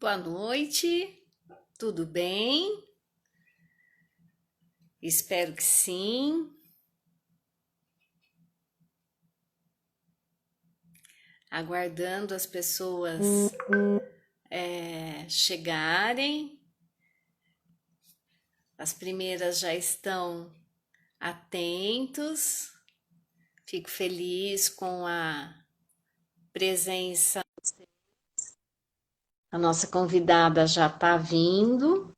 Boa noite, tudo bem? Espero que sim. Aguardando as pessoas chegarem. As primeiras já estão atentos. Fico feliz com a presença. A nossa convidada já está vindo,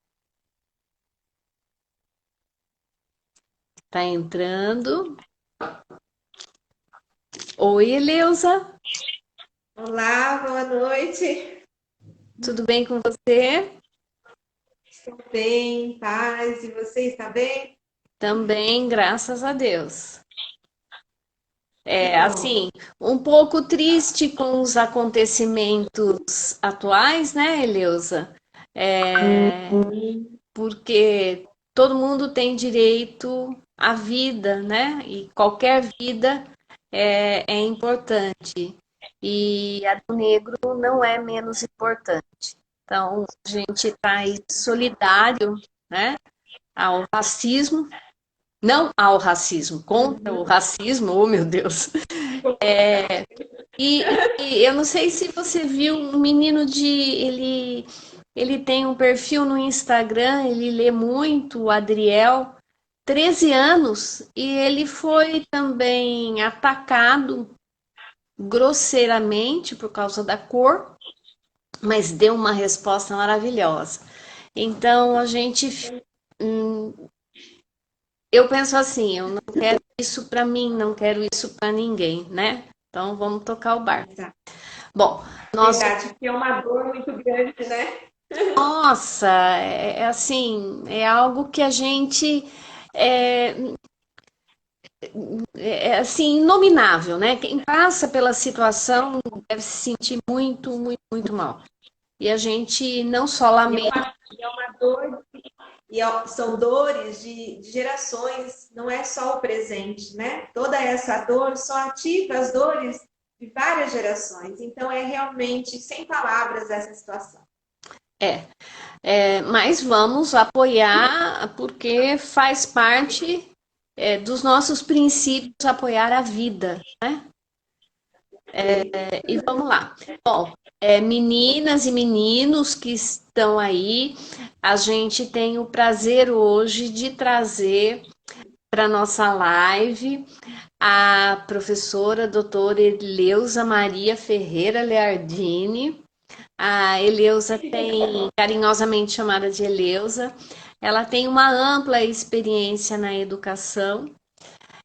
está entrando. Oi, Eleusa, Olá, boa noite. tudo bem com você? Estou bem, em paz. E você está bem? Também, graças a Deus. Que É, bom. assim, um pouco triste com os acontecimentos atuais, né, Eleusa? Porque todo mundo tem direito à vida, né? E qualquer vida é importante. E a do negro não é menos importante. Então, a gente está aí solidário, né, ao racismo, não ao racismo, contra o racismo, oh meu Deus. E, e eu não sei se você viu um menino ele tem um perfil no Instagram, ele lê muito, o Adriel, 13 anos, e ele foi também atacado grosseiramente por causa da cor, mas deu uma resposta maravilhosa. Então a gente, eu penso assim, eu não quero isso para mim, não quero isso para ninguém, né? Então vamos tocar o barco. Exato. Bom, nós Verdade, porque é uma dor muito grande, né? nossa, é assim, é algo que a gente é, é assim inominável, né? Quem passa pela situação deve se sentir muito, muito, muito mal. E a gente não só E lamenta, é uma dor, são dores de gerações, não é só o presente, né? Toda essa dor só ativa as dores de várias gerações. Então, é realmente sem palavras essa situação. mas vamos apoiar porque faz parte dos nossos princípios apoiar a vida. E vamos lá. Bom, meninas e meninos que estão aí, a gente tem o prazer hoje de trazer para nossa live a professora doutora Eleusa Maria Ferreira Leardini. A Eleusa tem, carinhosamente chamada de Eleusa, ela tem uma ampla experiência na educação,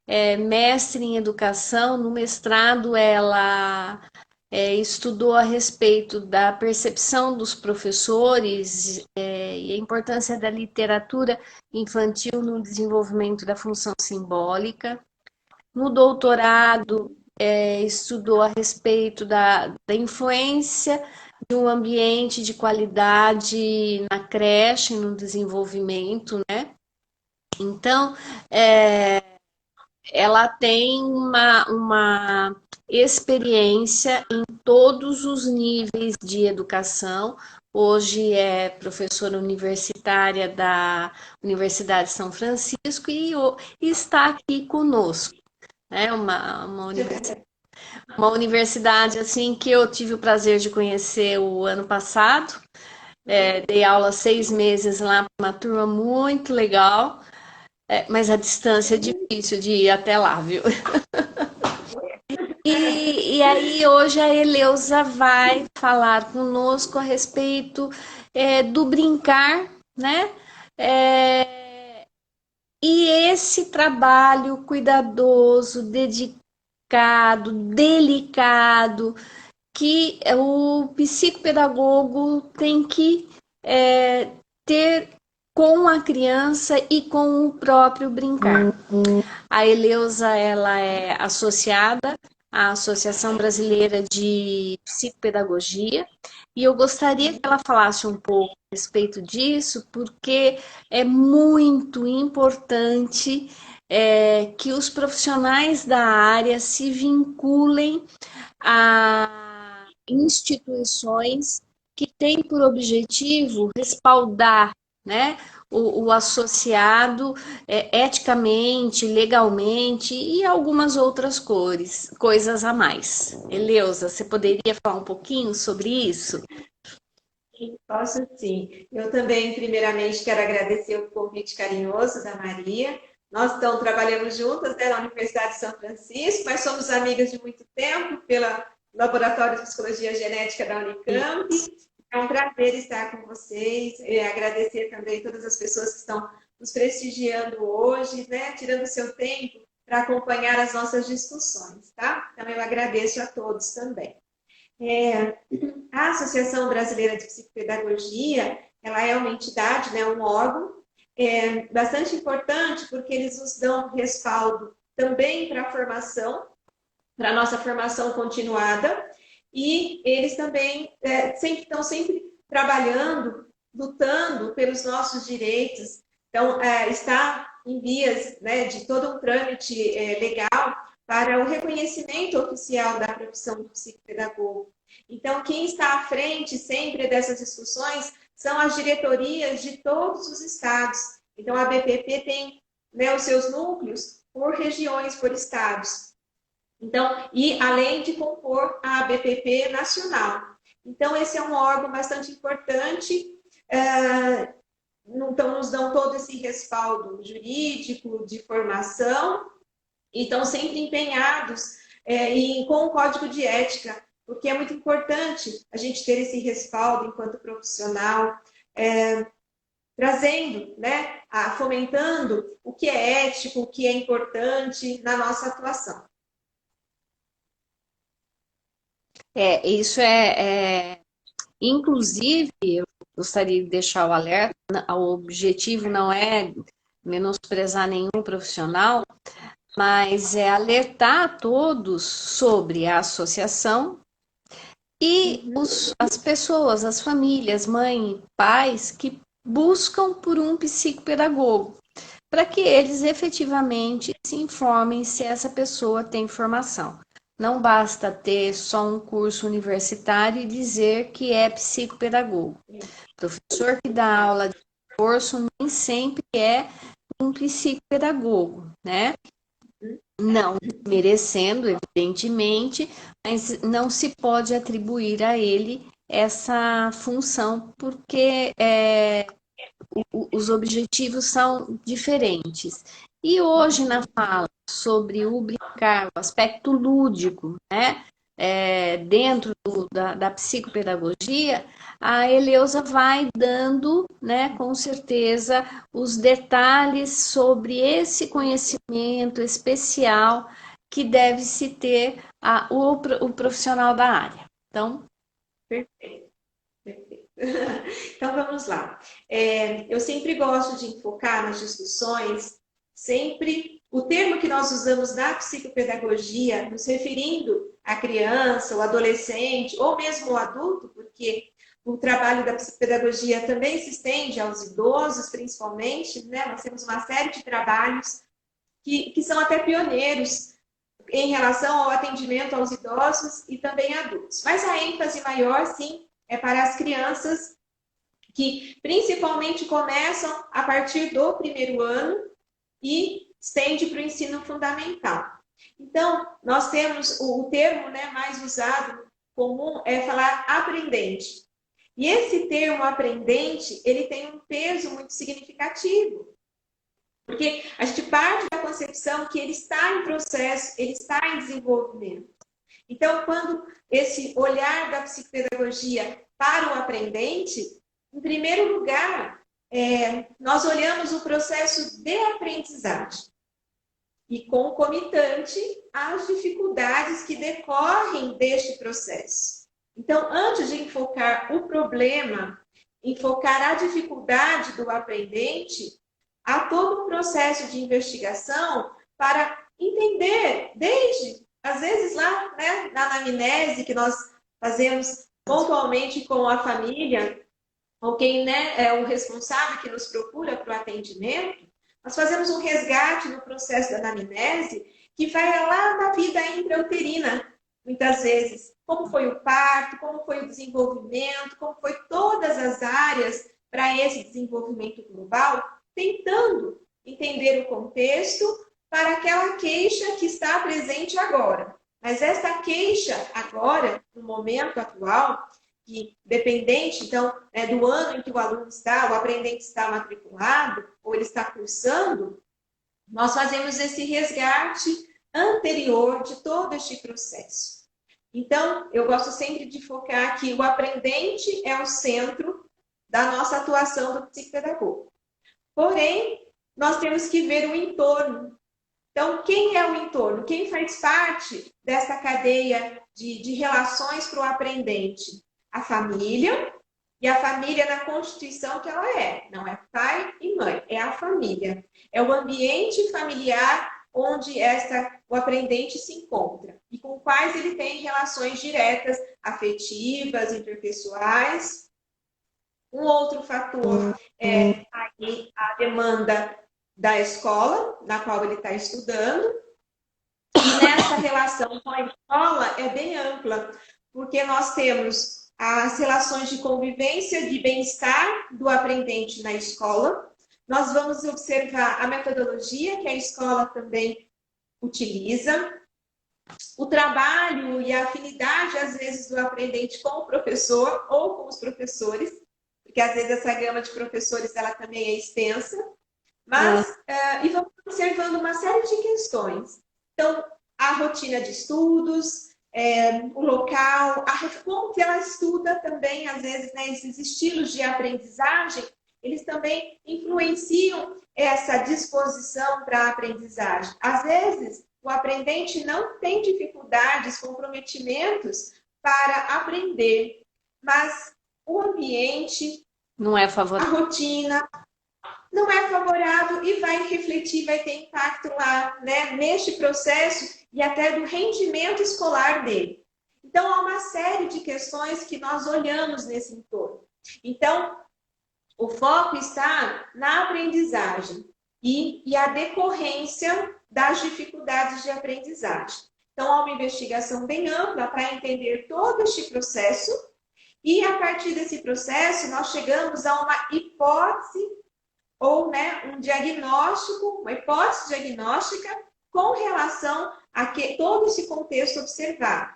é mestre em educação, no mestrado ela estudou a respeito da percepção dos professores e a importância da literatura infantil no desenvolvimento da função simbólica. No doutorado, estudou a respeito da influência de um ambiente de qualidade na creche, no desenvolvimento, né? Então, ela tem uma experiência em todos os níveis de educação. Hoje é professora universitária da Universidade de São Francisco e está aqui conosco. É uma universidade assim que eu tive o prazer de conhecer o ano passado. Dei aula 6 meses lá para uma turma muito legal, mas a distância é difícil de ir até lá, viu? E aí hoje a Eleusa vai falar conosco a respeito do brincar, né? É, e esse trabalho cuidadoso, dedicado, delicado, que o psicopedagogo tem que ter com a criança e com o próprio brincar. A Eleusa, ela é associada à Associação Brasileira de Psicopedagogia e eu gostaria que ela falasse um pouco a respeito disso, porque é muito importante que os profissionais da área se vinculem a instituições que tem por objetivo respaldar, né, o associado eticamente, legalmente e algumas outras coisas a mais. Eleusa, você poderia falar um pouquinho sobre isso? Posso sim. Eu também, primeiramente, quero agradecer o convite carinhoso da Maria. Nós estamos trabalhando juntas, né, na Universidade de São Francisco, mas somos amigas de muito tempo pela Laboratório de Psicologia Genética da Unicamp. É um prazer estar com vocês. Agradecer também todas as pessoas que estão nos prestigiando hoje, né, tirando o seu tempo para acompanhar as nossas discussões, tá? Então, eu agradeço a todos também. A Associação Brasileira de Psicopedagogia, ela é uma entidade, né, um órgão bastante importante, porque eles nos dão respaldo também para a formação, para a nossa formação continuada, e eles também estão sempre trabalhando, lutando pelos nossos direitos. Então, está em vias, né, de todo um trâmite legal para o reconhecimento oficial da profissão do psicopedagogo. Então, quem está à frente sempre dessas discussões são as diretorias de todos os estados. Então, a BPP tem, né, os seus núcleos por regiões, por estados. Então, e além de compor a BPP nacional. Então, esse é um órgão bastante importante. Então, nos dão todo esse respaldo jurídico, de formação, e estão sempre empenhados com o código de ética, porque é muito importante a gente ter esse respaldo enquanto profissional, trazendo, né, fomentando o que é ético, o que é importante na nossa atuação. Isso inclusive, eu gostaria de deixar o alerta, o objetivo não é menosprezar nenhum profissional, mas é alertar a todos sobre a associação e as pessoas, as famílias, mães, pais que buscam por um psicopedagogo, para que eles efetivamente se informem se essa pessoa tem formação. Não basta ter só um curso universitário e dizer que é psicopedagogo. O professor que dá aula de curso nem sempre é um psicopedagogo, né? Não merecendo, evidentemente, mas não se pode atribuir a ele essa função, porque os objetivos são diferentes. E hoje, na fala sobre o brincar, o aspecto lúdico, né, dentro da psicopedagogia, a Eleusa vai dando, né, com certeza, os detalhes sobre esse conhecimento especial que deve se ter o profissional da área. Então, Perfeito, perfeito. Então vamos lá. Eu sempre gosto de enfocar nas discussões, sempre o termo que nós usamos na psicopedagogia, nos referindo à criança, o adolescente, ou mesmo o adulto, porque o trabalho da psicopedagogia também se estende aos idosos, principalmente, né? Nós temos uma série de trabalhos que são até pioneiros em relação ao atendimento aos idosos e também adultos. Mas a ênfase maior, sim, é para as crianças que principalmente começam a partir do primeiro ano e estende para o ensino fundamental. Então, nós temos o termo, né, mais usado, comum, é falar aprendente. E esse termo aprendente, ele tem um peso muito significativo, porque a gente parte da concepção que ele está em processo, ele está em desenvolvimento. Então, quando esse olhar da psicopedagogia para o aprendente, em primeiro lugar, nós olhamos o processo de aprendizagem e concomitante às dificuldades que decorrem deste processo. Então, antes de enfocar o problema, enfocar a dificuldade do aprendente, há todo um processo de investigação para entender, desde, às vezes, lá, né, na anamnese que nós fazemos pontualmente com a família, ou quem, né, é o responsável que nos procura para o atendimento, nós fazemos um resgate no processo da anamnese que vai lá na vida intrauterina, muitas vezes. como foi o parto, como foi o desenvolvimento, como foi todas as áreas para esse desenvolvimento global, tentando entender o contexto para aquela queixa que está presente agora. Mas essa queixa agora, no momento atual, que dependente, então, do ano em que o aluno está, o aprendente está matriculado, ou ele está cursando, nós fazemos esse resgate anterior de todo este processo. Então, eu gosto sempre de focar que o aprendente é o centro da nossa atuação do psicopedagogo. Porém, nós temos que ver o entorno. Então, quem é o entorno? Quem faz parte dessa cadeia de relações para o aprendente? A família, e a família na constituição que ela é. Não é pai e mãe, é a família. É o ambiente familiar onde o aprendente se encontra e com quais ele tem relações diretas, afetivas, interpessoais. Um outro fator é a demanda da escola, na qual ele está estudando. E nessa relação com a escola é bem ampla, porque nós temos as relações de convivência, de bem-estar do aprendente na escola. Nós vamos observar a metodologia que a escola também utiliza, o trabalho e a afinidade, às vezes, do aprendente com o professor ou com os professores, porque às vezes essa gama de professores ela também é extensa, mas e vamos observando uma série de questões. Então, a rotina de estudos, o local, como que ela estuda também, às vezes, né, esses estilos de aprendizagem, eles também influenciam essa disposição para a aprendizagem. Às vezes, o aprendente não tem dificuldades, comprometimentos para aprender, mas o ambiente, não é favorável. a rotina, não é favorável e vai refletir, vai ter impacto lá, né, neste processo e até do rendimento escolar dele. Então, há uma série de questões que nós olhamos nesse entorno. Então, o foco está na aprendizagem e a decorrência das dificuldades de aprendizagem. Então, há uma investigação bem ampla para entender todo este processo e, a partir desse processo, nós chegamos a uma hipótese ou, né, um diagnóstico, uma hipótese diagnóstica com relação a todo esse contexto observado.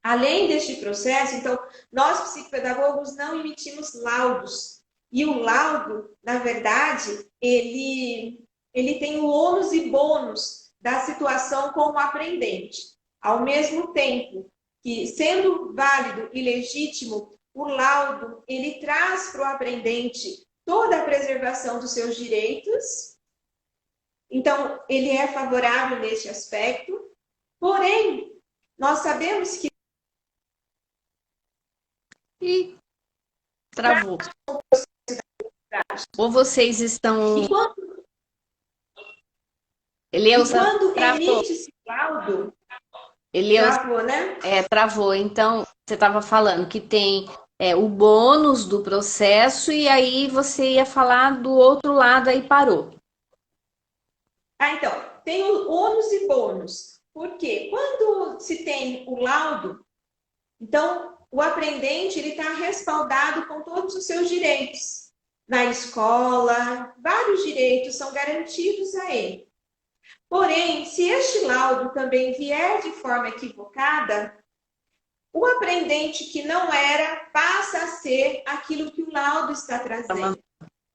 Além deste processo, então, nós psicopedagogos não emitimos laudos. E o laudo, na verdade, ele tem o ônus e bônus da situação com o aprendente. Ao mesmo tempo que, sendo válido e legítimo, o laudo, ele traz para o aprendente toda a preservação dos seus direitos. Então, ele é favorável neste aspecto. Porém, nós sabemos que... E travou. Ou vocês estão... Quando emite-se o laudo... Travou, né? Travou. Então, você estava falando que tem o bônus do processo e aí você ia falar do outro lado, aí parou. Então, tem o ônus e bônus. Por quê? Quando se tem o laudo, então o aprendente ele está respaldado com todos os seus direitos. Na escola, vários direitos são garantidos a ele. Porém, se este laudo também vier de forma equivocada, o aprendente que não era passa a ser aquilo que o laudo está trazendo.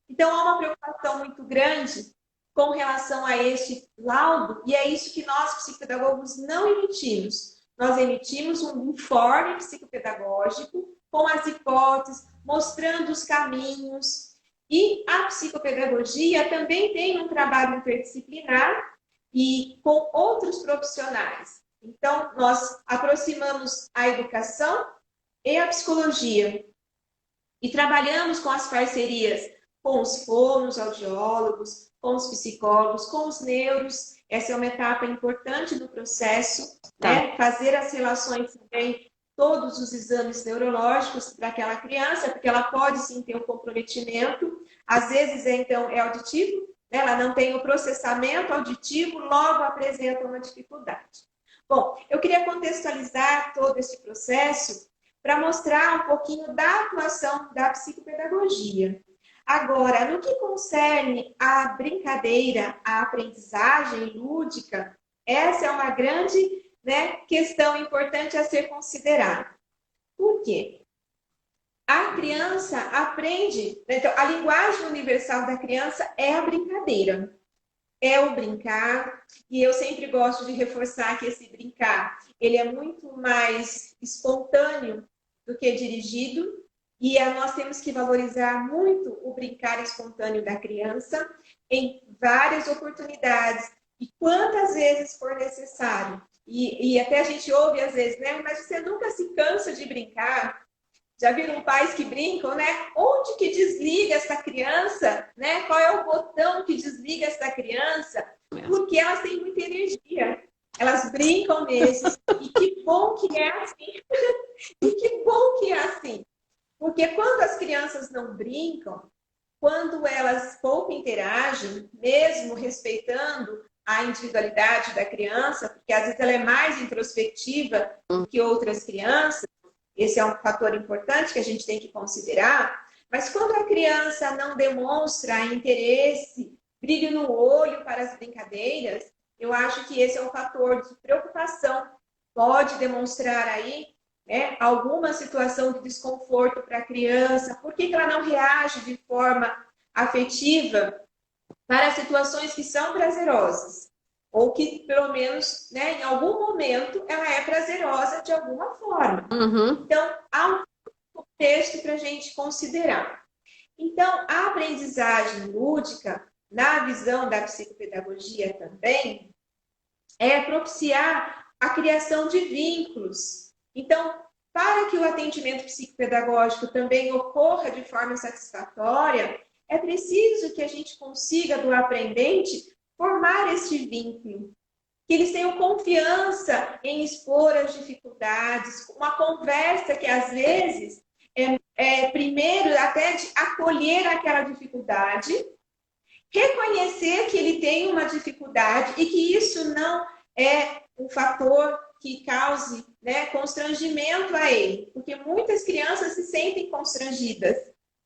Então, há uma preocupação muito grande com relação a este laudo, e é isso que nós, psicopedagogos, não emitimos. Nós emitimos um informe psicopedagógico com as hipóteses, mostrando os caminhos. E a psicopedagogia também tem um trabalho interdisciplinar e com outros profissionais. Então, nós aproximamos a educação e a psicologia. E trabalhamos com as parcerias com os fonos, audiólogos, com os psicólogos, com os neuros. Essa é uma etapa importante do processo, né? Fazer as relações também, todos os exames neurológicos para aquela criança, porque ela pode sim ter um comprometimento. Às vezes, então, é auditivo, né? Ela não tem o processamento auditivo, logo apresenta uma dificuldade. Bom, eu queria contextualizar todo esse processo para mostrar um pouquinho da atuação da psicopedagogia. Agora, no que concerne a brincadeira, a aprendizagem lúdica, essa é uma grande, né, questão importante a ser considerada. Por quê? A criança aprende, então, a linguagem universal da criança é a brincadeira, é o brincar, e eu sempre gosto de reforçar que esse brincar, ele é muito mais espontâneo do que dirigido, e nós temos que valorizar muito o brincar espontâneo da criança em várias oportunidades, e quantas vezes for necessário. E até a gente ouve às vezes, né? Mas você nunca se cansa de brincar? Já viram pais que brincam, né? Onde que desliga essa criança? Né? Qual é o botão que desliga essa criança? Porque elas têm muita energia. Elas brincam mesmo. E que bom que é assim. E que bom que é assim. Porque quando as crianças não brincam, quando elas pouco interagem, mesmo respeitando a individualidade da criança, porque às vezes ela é mais introspectiva do que outras crianças, esse é um fator importante que a gente tem que considerar. Mas quando a criança não demonstra interesse, brilho no olho para as brincadeiras, eu acho que esse é um fator de preocupação. Pode demonstrar aí, né, alguma situação de desconforto para a criança. Por que ela não reage de forma afetiva para situações que são prazerosas? Ou que, pelo menos, né, em algum momento, ela é prazerosa de alguma forma. Então, há um contexto para a gente considerar. Então, a aprendizagem lúdica, na visão da psicopedagogia também, é propiciar a criação de vínculos. Então, para que o atendimento psicopedagógico também ocorra de forma satisfatória, é preciso que a gente consiga, do aprendente, formar esse vínculo, que eles tenham confiança em expor as dificuldades, uma conversa que às vezes primeiro até de acolher aquela dificuldade, reconhecer que ele tem uma dificuldade e que isso não é um fator que cause, né, constrangimento a ele, porque muitas crianças se sentem constrangidas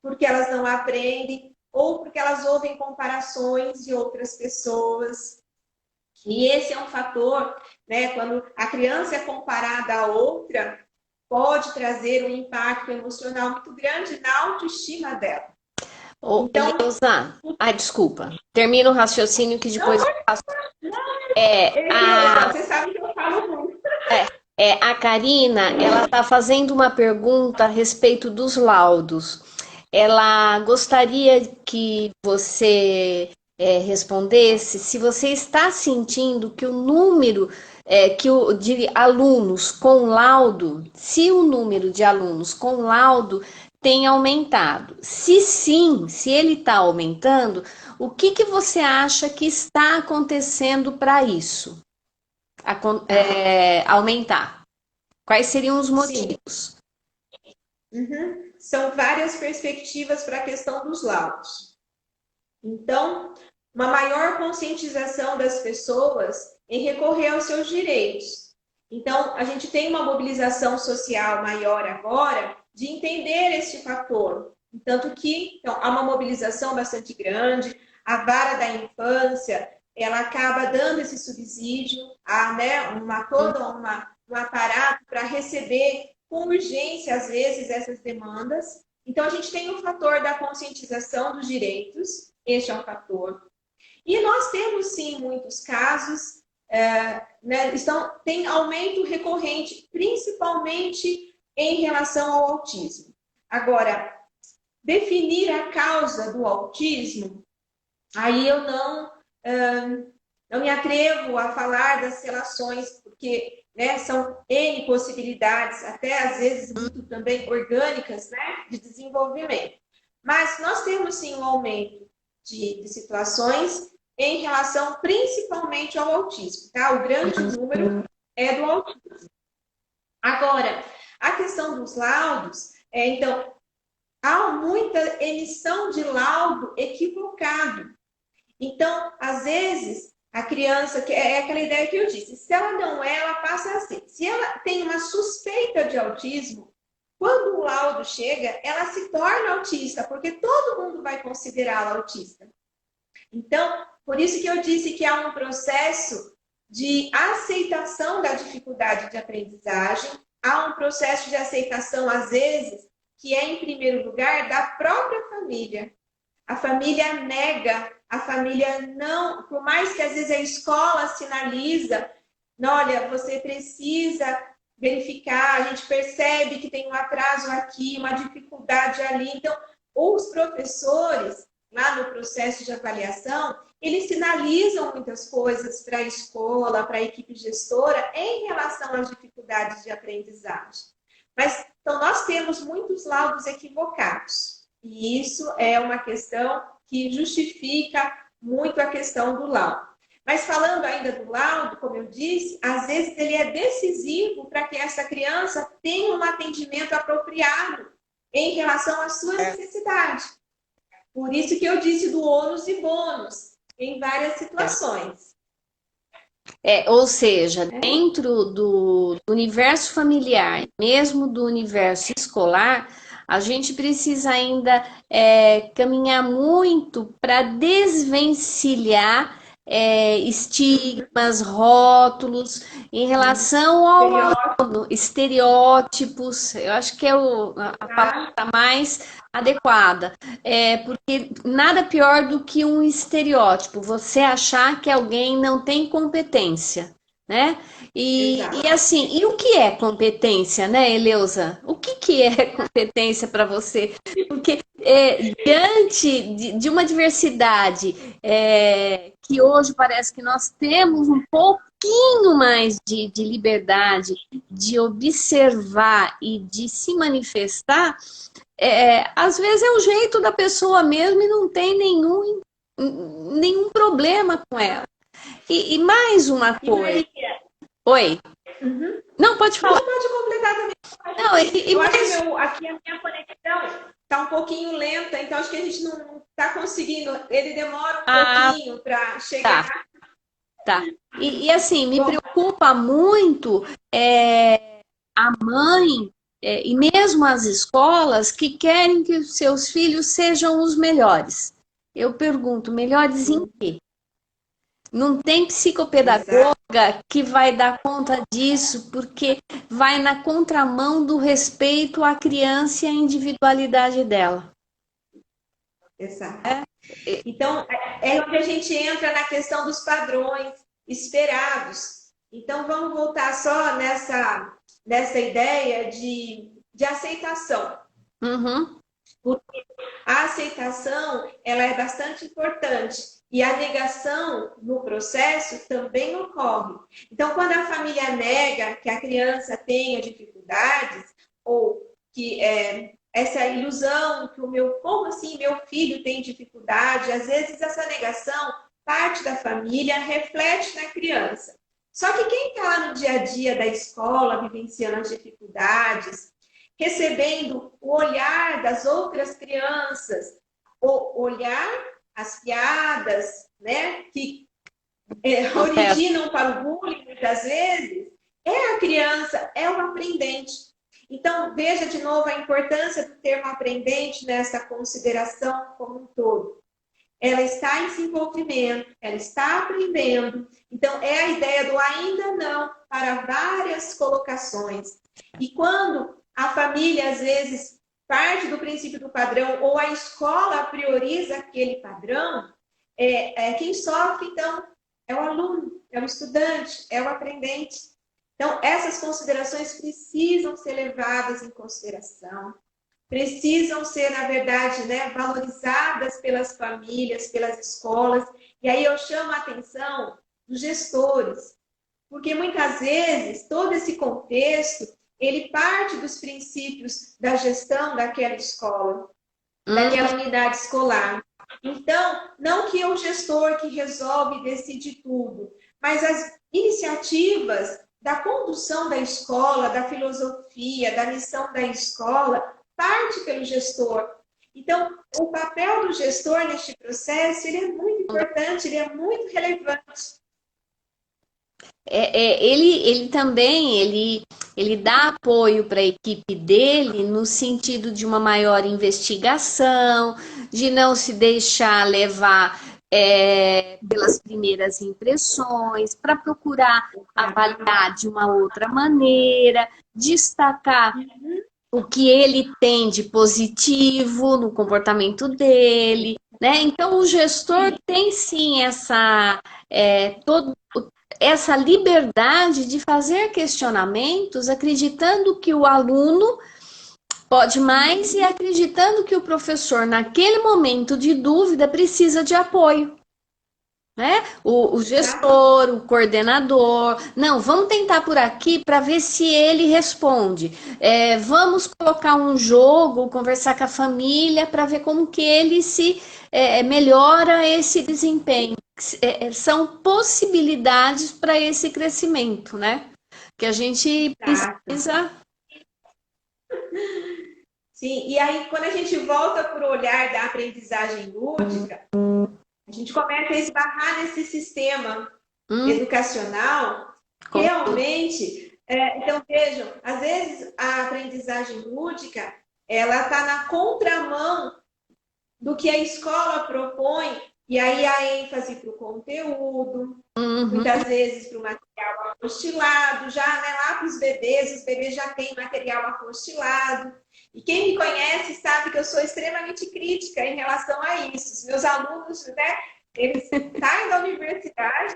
porque elas não aprendem ou porque elas ouvem comparações de outras pessoas. E esse é um fator, né, quando a criança é comparada a outra, pode trazer um impacto emocional muito grande na autoestima dela. Então, Elza, desculpa, termina o raciocínio que depois eu faço. Você sabe que eu falo muito. A Karina, ela está fazendo uma pergunta a respeito dos laudos. Ela gostaria que você respondesse se você está sentindo que o número de alunos com laudo, se o número de alunos com laudo tem aumentado. Se sim, se ele está aumentando, o que você acha que está acontecendo para isso aumentar? Quais seriam os motivos? São várias perspectivas para a questão dos laudos. Então, uma maior conscientização das pessoas em recorrer aos seus direitos. Então, a gente tem uma mobilização social maior agora de entender este fator. Tanto que então, há uma mobilização bastante grande, a vara da infância, ela acaba dando esse subsídio a, né, um aparato para receber com urgência, às vezes, essas demandas. Então, a gente tem o fator da conscientização dos direitos, este é um fator. E nós temos, sim, muitos casos, né, tem aumento recorrente, principalmente em relação ao autismo. Agora, definir a causa do autismo, aí eu não me atrevo a falar das relações, porque, né, são N possibilidades, até às vezes muito também orgânicas, né, de desenvolvimento. Mas nós temos sim um aumento de situações em relação principalmente ao autismo, tá? O grande número é do autismo. Agora, a questão dos laudos, então, há muita emissão de laudo equivocado. Então, às vezes, A criança, que é aquela ideia que eu disse, se ela não é, ela passa a ser. Se ela tem uma suspeita de autismo, quando o laudo chega, ela se torna autista, porque todo mundo vai considerá-la autista. Então, por isso que eu disse que há um processo de aceitação da dificuldade de aprendizagem, há um processo de aceitação, às vezes, que é, em primeiro lugar, da própria família. A família nega, a família não, por mais que às vezes a escola sinaliza, olha, você precisa verificar, a gente percebe que tem um atraso aqui, uma dificuldade ali. Então, os professores, lá no processo de avaliação, eles sinalizam muitas coisas para a escola, para a equipe gestora, em relação às dificuldades de aprendizagem. Mas, então, nós temos muitos laudos equivocados. E isso é uma questão que justifica muito a questão do laudo. Mas falando ainda do laudo, como eu disse, às vezes ele é decisivo para que essa criança tenha um atendimento apropriado em relação à sua necessidade. Por isso que eu disse do ônus e bônus em várias situações. Ou seja, dentro do universo familiar, mesmo do universo escolar, a gente precisa ainda caminhar muito para desvencilhar estigmas, rótulos em relação ao aluno, estereótipos. Eu acho que é a palavra mais adequada. Porque nada pior do que um estereótipo, você achar que alguém não tem competência, né? E assim, e o que é competência, né, Eleusa? O que é competência para você? Porque diante de uma diversidade que hoje parece que nós temos um pouquinho mais de liberdade de observar e de se manifestar, às vezes é o jeito da pessoa mesmo e não tem nenhum problema com ela. E mais uma coisa. Oi. Uhum. Não, pode falar. Não, pode completar também. Não, eu acho que aqui a minha conexão está um pouquinho lenta, então acho que a gente não está conseguindo. Ele demora um pouquinho para chegar. Tá. E assim, me preocupa muito a mãe e mesmo as escolas que querem que os seus filhos sejam os melhores. Eu pergunto, melhores em quê? Não tem psicopedagoga que vai dar conta disso, porque vai na contramão do respeito à criança e à individualidade dela. Exato. Então, é onde a gente entra na questão dos padrões esperados. Então, vamos voltar só nessa ideia de aceitação. Uhum. Porque a aceitação, ela é bastante importante. E a negação no processo também ocorre. Então, quando a família nega que a criança tenha dificuldades, ou que essa ilusão que como assim meu filho tem dificuldade, às vezes essa negação parte da família, reflete na criança. Só que quem está lá no dia a dia da escola, vivenciando as dificuldades, recebendo o olhar das outras crianças, o olhar, as piadas, né, que originam para o bullying, muitas vezes, a criança, é o aprendente. Então, veja de novo a importância do termo aprendente nessa consideração como um todo. Ela está em desenvolvimento, ela está aprendendo. Então, é a ideia do ainda não para várias colocações. E quando a família, às vezes, parte do princípio do padrão ou a escola prioriza aquele padrão, quem sofre, então, é o aluno, é o estudante, é o aprendente. Então, essas considerações precisam ser levadas em consideração, precisam ser, na verdade, valorizadas pelas famílias, pelas escolas. E aí eu chamo a atenção dos gestores, porque muitas vezes todo esse contexto, ele parte dos princípios da gestão daquela escola, daquela unidade escolar. Então, não que é o gestor que resolve e decide tudo, mas as iniciativas da condução da escola, da filosofia, da missão da escola, parte pelo gestor. Então, o papel do gestor neste processo, ele é muito importante, ele é muito relevante. ele também ele dá apoio para a equipe dele no sentido de uma maior investigação, de não se deixar levar pelas primeiras impressões, para procurar avaliar de uma outra maneira, destacar o que ele tem de positivo no comportamento dele, né? Então o gestor tem sim essa liberdade de fazer questionamentos, acreditando que o aluno pode mais e acreditando que o professor, naquele momento de dúvida, precisa de apoio. Né? O gestor, o coordenador, não, vamos tentar por aqui para ver se ele responde. Vamos colocar um jogo, conversar com a família para ver como que ele se melhora esse desempenho. São possibilidades para esse crescimento, né? Que a gente precisa. Sim, e aí quando a gente volta para o olhar da aprendizagem lúdica, a gente começa a esbarrar nesse sistema educacional, realmente. Então, vejam, às vezes a aprendizagem lúdica, ela está na contramão do que a escola propõe, e aí a ênfase para o conteúdo, muitas vezes para o material apostilado, já né, lá para os bebês já têm material apostilado. E quem me conhece sabe que eu sou extremamente crítica em relação a isso. Os meus alunos, né, eles saem da universidade,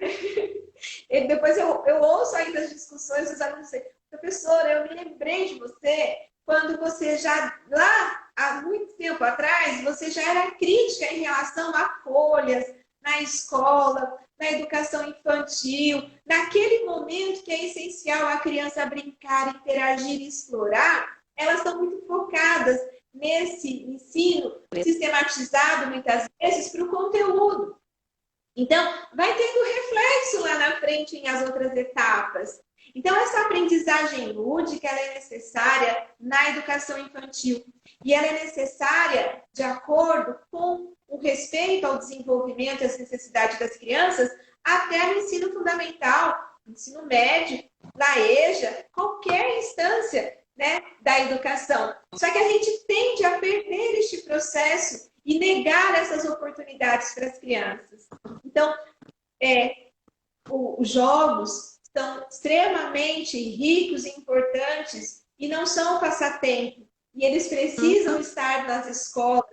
e depois eu ouço ainda as discussões dos alunos dizendo, professora, eu me lembrei de você quando você já, lá há muito tempo atrás, você já era crítica em relação a folhas na escola, na educação infantil, naquele momento que é essencial a criança brincar, interagir e explorar, elas estão muito focadas nesse ensino sistematizado, muitas vezes, para o conteúdo. Então, vai tendo reflexo lá na frente em as outras etapas. Então, essa aprendizagem lúdica ela é necessária na educação infantil. E ela é necessária de acordo com o respeito ao desenvolvimento e às necessidades das crianças até no ensino fundamental, ensino médio, na EJA, qualquer instância né, da educação. Só que a gente tende a perder este processo e negar essas oportunidades para as crianças. Então, os jogos são extremamente ricos e importantes e não são passatempo. E eles precisam estar nas escolas,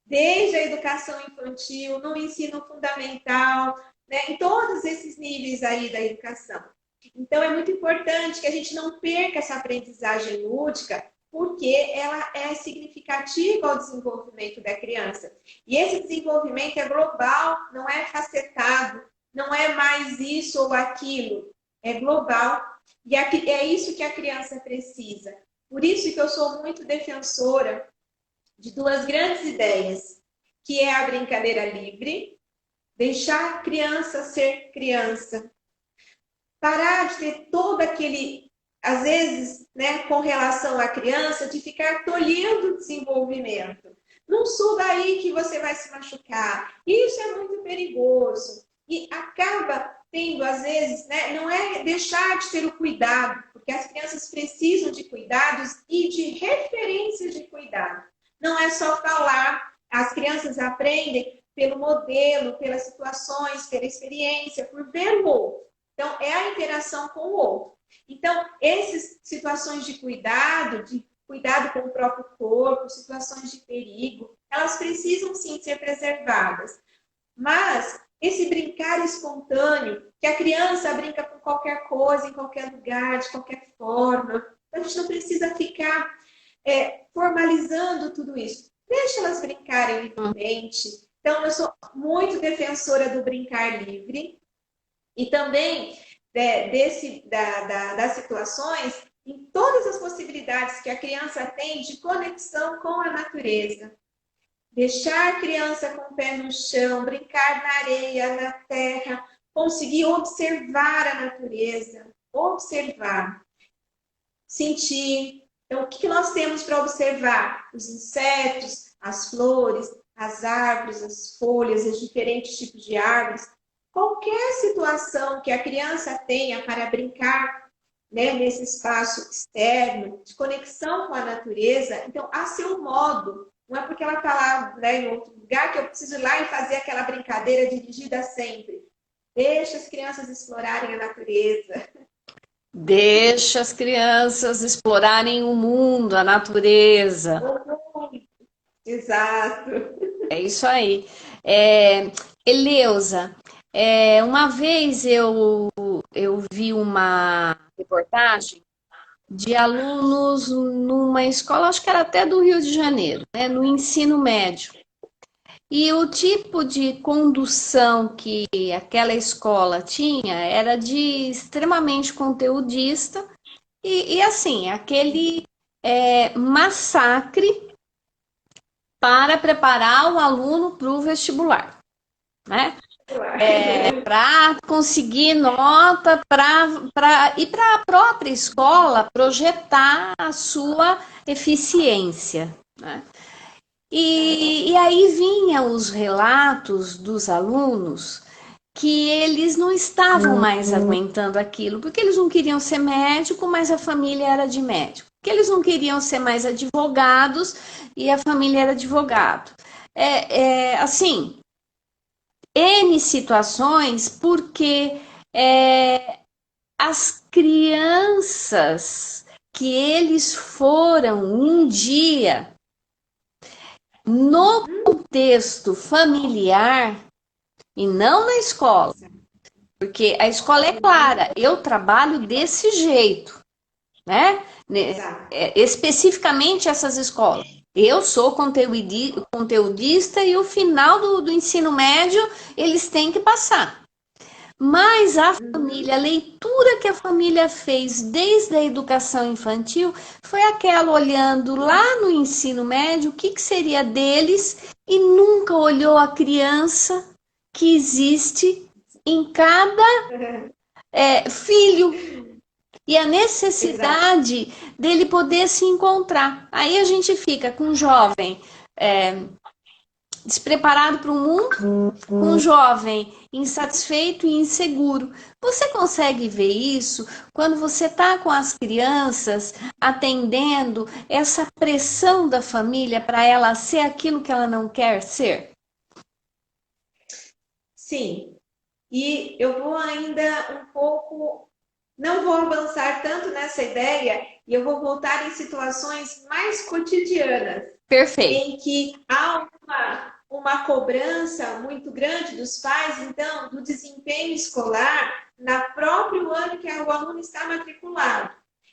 desde a educação infantil, no ensino fundamental, né, em todos esses níveis aí da educação. Então, é muito importante que a gente não perca essa aprendizagem lúdica, porque ela é significativa ao desenvolvimento da criança. E esse desenvolvimento é global, não é facetado, não é mais isso ou aquilo, é global. E é isso que a criança precisa. Por isso que eu sou muito defensora de duas grandes ideias, que é a brincadeira livre, deixar a criança ser criança, parar de ter todo aquele, às vezes, né, com relação à criança, de ficar tolhendo o desenvolvimento. Não suba aí que você vai se machucar. Isso é muito perigoso. E acaba tendo, às vezes, né, não é deixar de ter o cuidado, porque as crianças precisam de cuidados e de referências de cuidado. Não é só falar, as crianças aprendem pelo modelo, pelas situações, pela experiência, por ver o outro. Então, é a interação com o outro. Então, essas situações de cuidado com o próprio corpo, situações de perigo, elas precisam sim ser preservadas. Mas esse brincar espontâneo, que a criança brinca com qualquer coisa, em qualquer lugar, de qualquer forma, a gente não precisa ficar formalizando tudo isso. Deixa elas brincarem livremente. Então, eu sou muito defensora do brincar livre e também das situações em todas as possibilidades que a criança tem de conexão com a natureza. Deixar a criança com o pé no chão, brincar na areia, na terra, conseguir observar a natureza, observar, sentir. Então, o que nós temos para observar? Os insetos, as flores, as árvores, as folhas, os diferentes tipos de árvores. qualquer situação que a criança tenha para brincar, né, nesse espaço externo, de conexão com a natureza, então, a seu modo. Não é porque ela está lá, né, em outro lugar que eu preciso ir lá e fazer aquela brincadeira dirigida sempre. Deixa as crianças explorarem a natureza. Deixa as crianças explorarem o mundo, a natureza. Exato. É isso aí. Eleusa, uma vez eu vi uma reportagem de alunos numa escola, acho que era até do Rio de Janeiro, né, no ensino médio. E o tipo de condução que aquela escola tinha era de extremamente conteudista e assim, aquele massacre para preparar o aluno para o vestibular, né? Para conseguir nota e para a própria escola projetar a sua eficiência, né? E aí vinha os relatos dos alunos que eles não estavam mais aguentando aquilo, porque eles não queriam ser médico, mas a família era de médico. Que eles não queriam ser mais advogados e a família era advogado. Assim, N situações, porque as crianças que eles foram um dia no contexto familiar e não na escola, porque a escola é clara, eu trabalho desse jeito, né? Especificamente essas escolas. Eu sou conteudista e o final do ensino médio eles têm que passar. Mas a família, a leitura que a família fez desde a educação infantil foi aquela olhando lá no ensino médio o que seria deles e nunca olhou a criança que existe em cada filho e a necessidade dele poder se encontrar. Aí a gente fica com um jovem despreparado para o mundo, um jovem insatisfeito e inseguro. Você consegue ver isso quando você está com as crianças atendendo essa pressão da família para ela ser aquilo que ela não quer ser? Sim. E eu vou ainda um pouco, não vou avançar tanto nessa ideia, e eu vou voltar em situações mais cotidianas. Perfeito. Em que há uma cobrança muito grande dos pais, então, do desempenho escolar na próprio ano que o aluno está matriculado.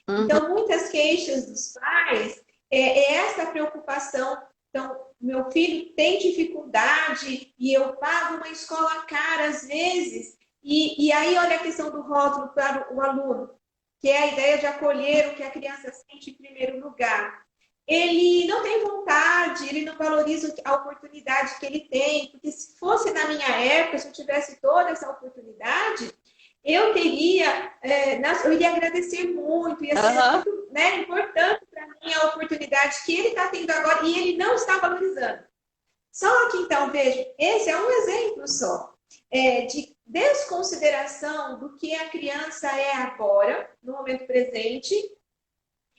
Então, muitas queixas dos pais é essa preocupação. Então, meu filho tem dificuldade e eu pago uma escola cara às vezes. E aí, olha a questão do rótulo para o aluno, que é a ideia de acolher o que a criança sente em primeiro lugar. Ele não tem vontade, ele não valoriza a oportunidade que ele tem, porque se fosse na minha época, se eu tivesse toda essa oportunidade, eu teria, eu iria agradecer muito, ia ser muito, né, importante para mim a oportunidade que ele está tendo agora e ele não está valorizando. Só que então, veja, esse é um exemplo só de desconsideração do que a criança é agora, no momento presente.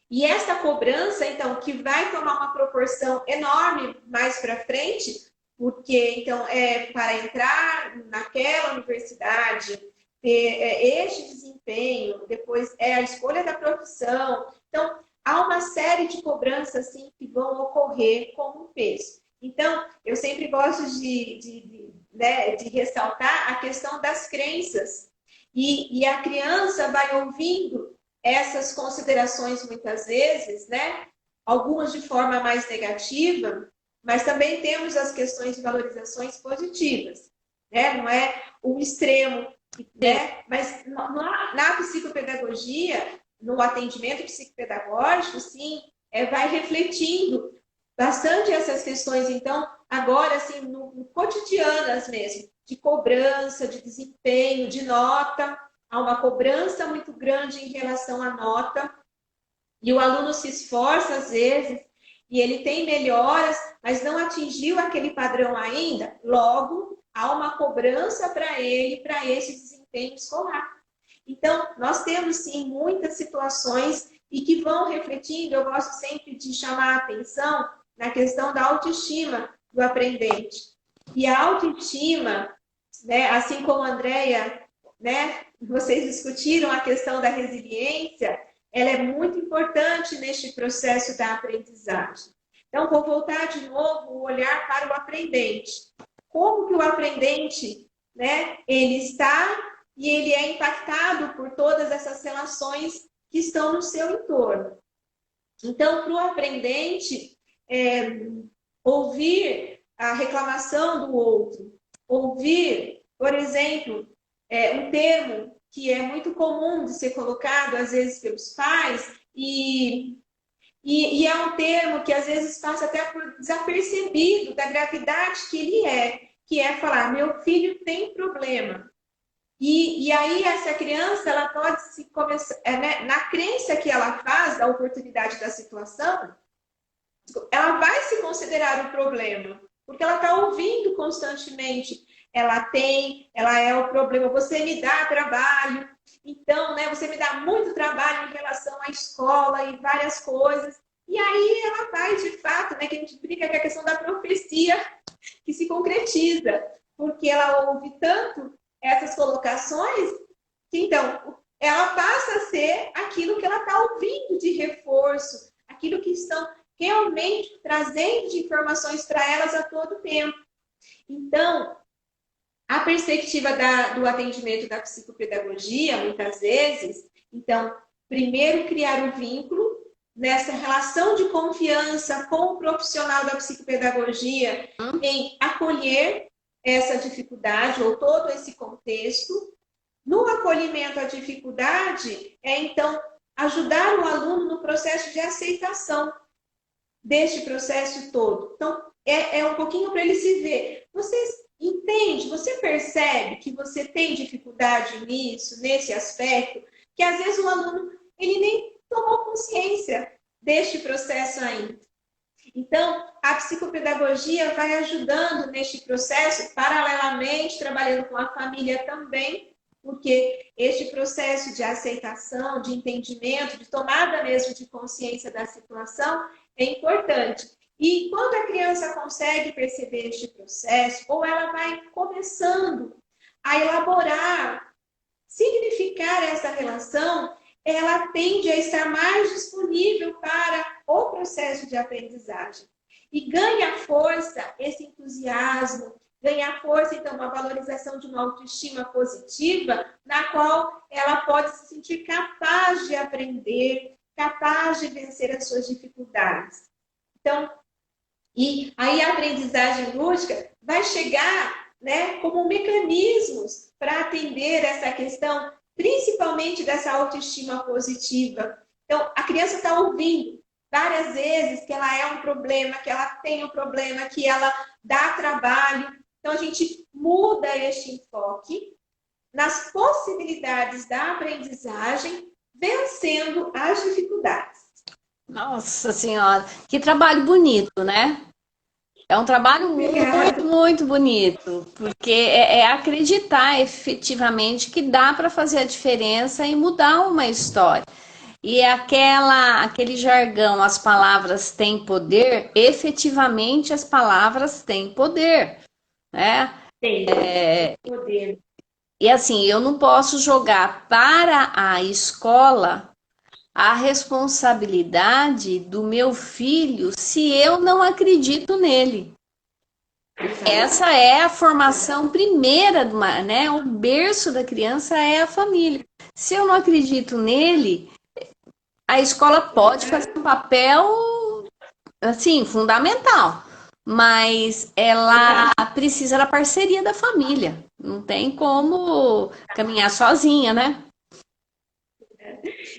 E essa cobrança, então, que vai tomar uma proporção enorme mais para frente, porque, então, para entrar naquela universidade, ter este desempenho, depois a escolha da profissão. Então, há uma série de cobranças, assim, que vão ocorrer como peso. Então, eu sempre gosto de ressaltar a questão das crenças. E a criança vai ouvindo essas considerações muitas vezes, né? Algumas de forma mais negativa, mas também temos as questões de valorizações positivas, né? Não é um extremo, né? Mas na psicopedagogia, no atendimento psicopedagógico, sim, vai refletindo bastante essas questões, então, agora, assim, no cotidianas mesmo, de cobrança, de desempenho, de nota. Há uma cobrança muito grande em relação à nota e o aluno se esforça às vezes e ele tem melhoras, mas não atingiu aquele padrão ainda. Logo, há uma cobrança para ele, para esse desempenho escolar. Então, nós temos sim muitas situações e que vão refletindo, eu gosto sempre de chamar a atenção na questão da autoestima do aprendente. E a autoestima, né, assim como a Andrea, né, vocês discutiram a questão da resiliência, ela é muito importante neste processo da aprendizagem. Então, vou voltar de novo o olhar para o aprendente. Como que o aprendente, né, ele está e ele é impactado por todas essas relações que estão no seu entorno. Então, para o aprendente, ouvir a reclamação do outro, ouvir, por exemplo, um termo que é muito comum de ser colocado, às vezes, pelos pais, e é um termo que, às vezes, passa até por desapercebido da gravidade que é falar, meu filho tem problema. E aí essa criança, ela pode se começar, né, na crença que ela faz da oportunidade da situação, ela vai se considerar o problema, porque ela está ouvindo constantemente. Ela é o problema, você me dá trabalho, então, né, você me dá muito trabalho em relação à escola e várias coisas. E aí ela vai, de fato, né, que a gente brinca com a questão da profecia que se concretiza, porque ela ouve tanto essas colocações, que então ela passa a ser aquilo que ela está ouvindo de reforço, aquilo que estão realmente trazendo de informações para elas a todo tempo. Então, a perspectiva do atendimento da psicopedagogia, muitas vezes, então, primeiro criar o vínculo nessa relação de confiança com o profissional da psicopedagogia em acolher essa dificuldade ou todo esse contexto. No acolhimento à dificuldade, então, ajudar o aluno no processo de aceitação deste processo todo. Então, é um pouquinho para ele se ver. Você entende, você percebe que você tem dificuldade nisso, nesse aspecto, que às vezes o aluno ele nem tomou consciência deste processo ainda. Então, a psicopedagogia vai ajudando neste processo, paralelamente, trabalhando com a família também, porque este processo de aceitação, de entendimento, de tomada mesmo de consciência da situação é importante. E quando a criança consegue perceber este processo, ou ela vai começando a elaborar, significar essa relação, ela tende a estar mais disponível para o processo de aprendizagem. E ganha força esse entusiasmo, ganha força, então, uma valorização de uma autoestima positiva, na qual ela pode se sentir capaz de aprender, capaz de vencer as suas dificuldades. Então, e aí a aprendizagem lúdica vai chegar, né, como mecanismos para atender essa questão, principalmente dessa autoestima positiva. Então, a criança está ouvindo várias vezes que ela é um problema, que ela tem um problema, que ela dá trabalho. Então, a gente muda este enfoque nas possibilidades da aprendizagem, vencendo as dificuldades. Nossa Senhora, que trabalho bonito, né? É um trabalho muito, muito bonito, porque é acreditar efetivamente que dá para fazer a diferença e mudar uma história. E é aquele jargão, as palavras têm poder, efetivamente as palavras têm poder, né? Tem poder. E assim, eu não posso jogar para a escola a responsabilidade do meu filho se eu não acredito nele. Essa é a formação primeira, né? O berço da criança é a família. Se eu não acredito nele, a escola pode fazer um papel, assim, fundamental, mas ela precisa da parceria da família. Não tem como caminhar sozinha, né?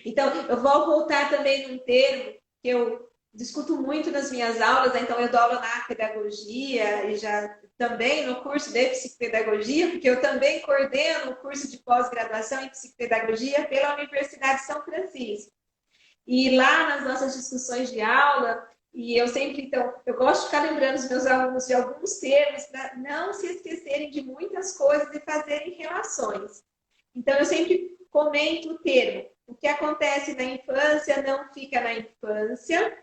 Então, eu vou voltar também num termo que eu discuto muito nas minhas aulas, né? Então eu dou aula na pedagogia e já também no curso de psicopedagogia, porque eu também coordeno o curso de pós-graduação em psicopedagogia pela Universidade de São Francisco. E lá nas nossas discussões de aula, E eu sempre, então, eu gosto de ficar lembrando os meus alunos de alguns termos para não se esquecerem de muitas coisas e fazerem relações. Então, eu sempre comento o termo. O que acontece na infância não fica na infância.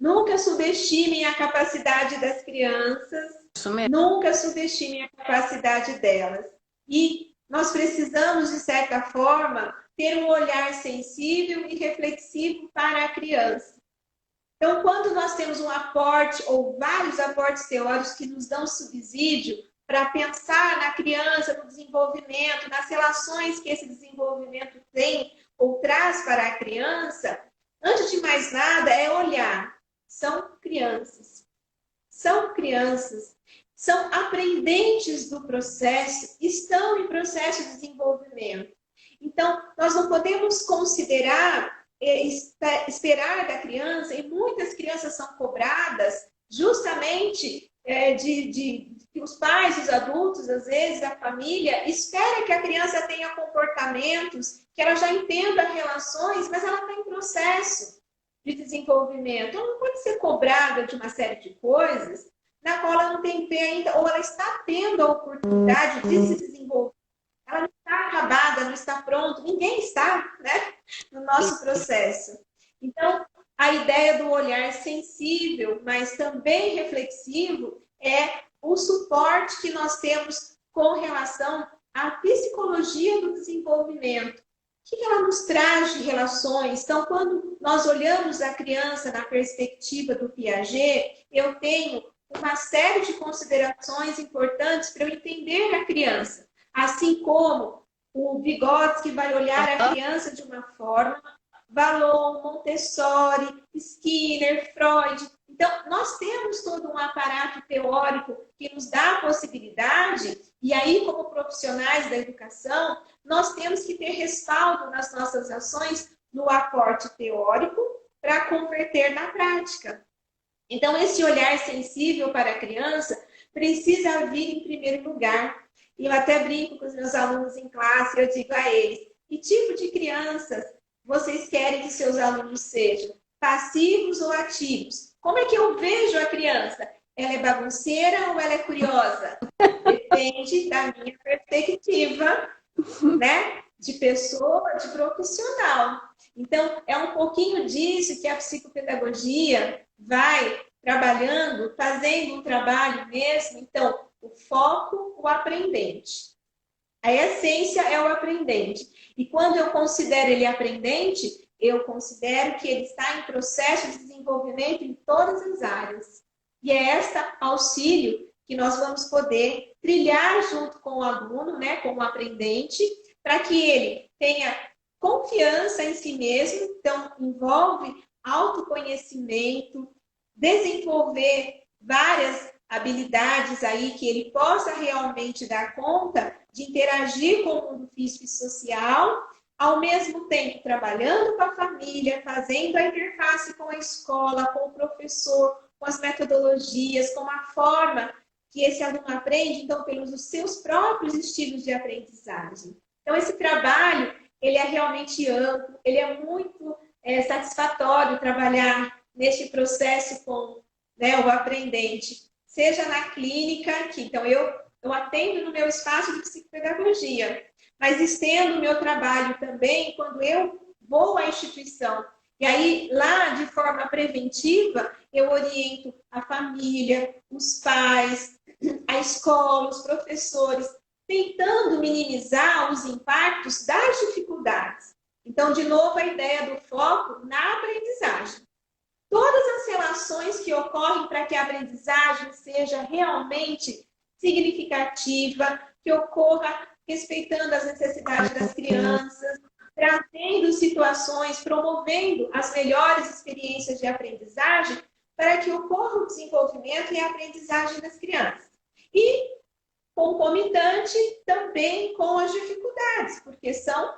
Nunca subestimem a capacidade das crianças. Isso mesmo. Nunca subestimem a capacidade delas. E nós precisamos, de certa forma, ter um olhar sensível e reflexivo para a criança. Então, quando nós temos um aporte ou vários aportes teóricos que nos dão subsídio para pensar na criança, no desenvolvimento, nas relações que esse desenvolvimento tem ou traz para a criança, antes de mais nada é olhar. São crianças. São crianças. São aprendentes do processo, estão em processo de desenvolvimento. Então, nós não podemos considerar esperar da criança, e muitas crianças são cobradas justamente de que os pais, os adultos, às vezes a família, espera que a criança tenha comportamentos, que ela já entenda relações, mas ela está em processo de desenvolvimento. Ela não pode ser cobrada de uma série de coisas na qual ela não tem pé ainda, ou ela está tendo a oportunidade de se desenvolver. Ela não está acabada, não está pronto, ninguém está, né, no nosso processo. Então, a ideia do olhar sensível, mas também reflexivo, é o suporte que nós temos com relação à psicologia do desenvolvimento. O que ela nos traz de relações? Então, quando nós olhamos a criança na perspectiva do Piaget, eu tenho uma série de considerações importantes para eu entender a criança. Assim como o Vygotsky vai olhar a criança de uma forma, Vallon, Montessori, Skinner, Freud. Então, nós temos todo um aparato teórico que nos dá a possibilidade, e aí, como profissionais da educação, nós temos que ter respaldo nas nossas ações no aporte teórico para converter na prática. Então, esse olhar sensível para a criança precisa vir em primeiro lugar. E eu até brinco com os meus alunos em classe, eu digo a eles, que tipo de crianças vocês querem que seus alunos sejam? Passivos ou ativos? Como é que eu vejo a criança? Ela é bagunceira ou ela é curiosa? Depende da minha perspectiva, né? De pessoa, de profissional. Então, é um pouquinho disso que a psicopedagogia vai trabalhando, fazendo um trabalho mesmo. Então, o foco, o aprendente. A essência é o aprendente. E quando eu considero ele aprendente, eu considero que ele está em processo de desenvolvimento em todas as áreas. E é este auxílio que nós vamos poder trilhar junto com o aluno, né, com o aprendente, para que ele tenha confiança em si mesmo. Então, envolve autoconhecimento, desenvolver várias habilidades aí que ele possa realmente dar conta de interagir com o mundo físico e social, ao mesmo tempo trabalhando com a família, fazendo a interface com a escola, com o professor, com as metodologias, com a forma que esse aluno aprende, então, pelos seus próprios estilos de aprendizagem. Então, esse trabalho, ele é realmente amplo, ele é muito satisfatório trabalhar neste processo com, né, o aprendente, seja na clínica, que então eu atendo no meu espaço de psicopedagogia, mas estendo o meu trabalho também quando eu vou à instituição. E aí, lá, de forma preventiva, eu oriento a família, os pais, a escola, os professores, tentando minimizar os impactos das dificuldades. Então, de novo, a ideia do foco na aprendizagem. Todas as relações que ocorrem para que a aprendizagem seja realmente significativa, que ocorra respeitando as necessidades das crianças, trazendo situações, promovendo as melhores experiências de aprendizagem para que ocorra o desenvolvimento e a aprendizagem das crianças. E, concomitante, também com as dificuldades, porque são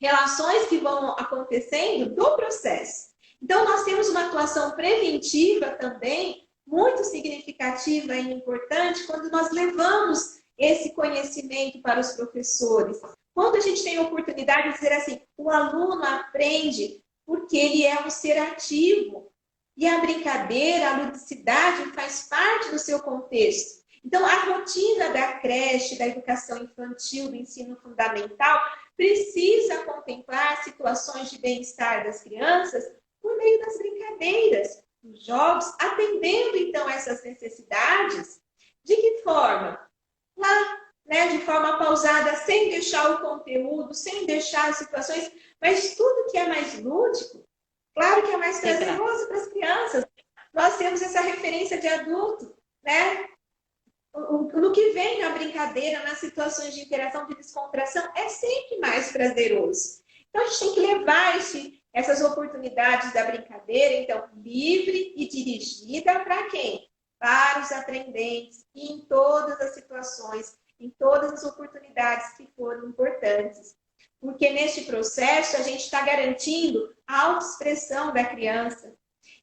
relações que vão acontecendo do processo. Então, nós temos uma atuação preventiva também, muito significativa e importante, quando nós levamos esse conhecimento para os professores. Quando a gente tem a oportunidade de dizer assim, o aluno aprende porque ele é um ser ativo. E a brincadeira, a ludicidade faz parte do seu contexto. Então, a rotina da creche, da educação infantil, do ensino fundamental, precisa contemplar situações de bem-estar das crianças por meio das brincadeiras, dos jogos, atendendo, então, essas necessidades. De que forma? Lá, né, de forma pausada, sem deixar o conteúdo, sem deixar as situações, mas tudo que é mais lúdico, claro que é mais prazeroso para as crianças. Nós temos essa referência de adulto, né? No que vem na brincadeira, nas situações de interação, de descontração, é sempre mais prazeroso. Então, a gente tem que levar essas oportunidades da brincadeira, então, livre e dirigida para quem? Para os aprendentes, e em todas as situações, em todas as oportunidades que foram importantes. Porque neste processo, a gente está garantindo a autoexpressão da criança.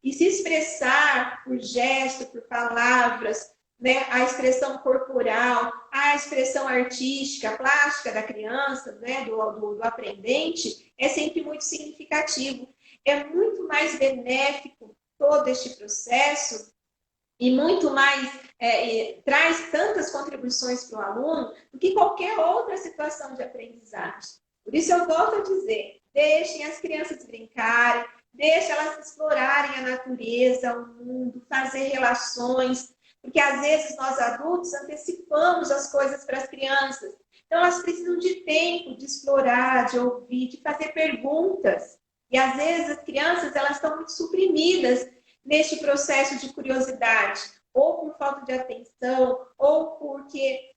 E se expressar por gesto, por palavras, né, a expressão corporal, a expressão artística, plástica da criança, né, do aprendente, é sempre muito significativo. É muito mais benéfico todo este processo e muito mais, traz tantas contribuições para o aluno do que qualquer outra situação de aprendizagem. Por isso eu volto a dizer, deixem as crianças brincarem, deixem elas explorarem a natureza, o mundo, fazer relações, porque às vezes nós adultos antecipamos as coisas para as crianças. Então elas precisam de tempo de explorar, de ouvir, de fazer perguntas. E às vezes as crianças elas estão muito suprimidas neste processo de curiosidade, ou por falta de atenção, ou porque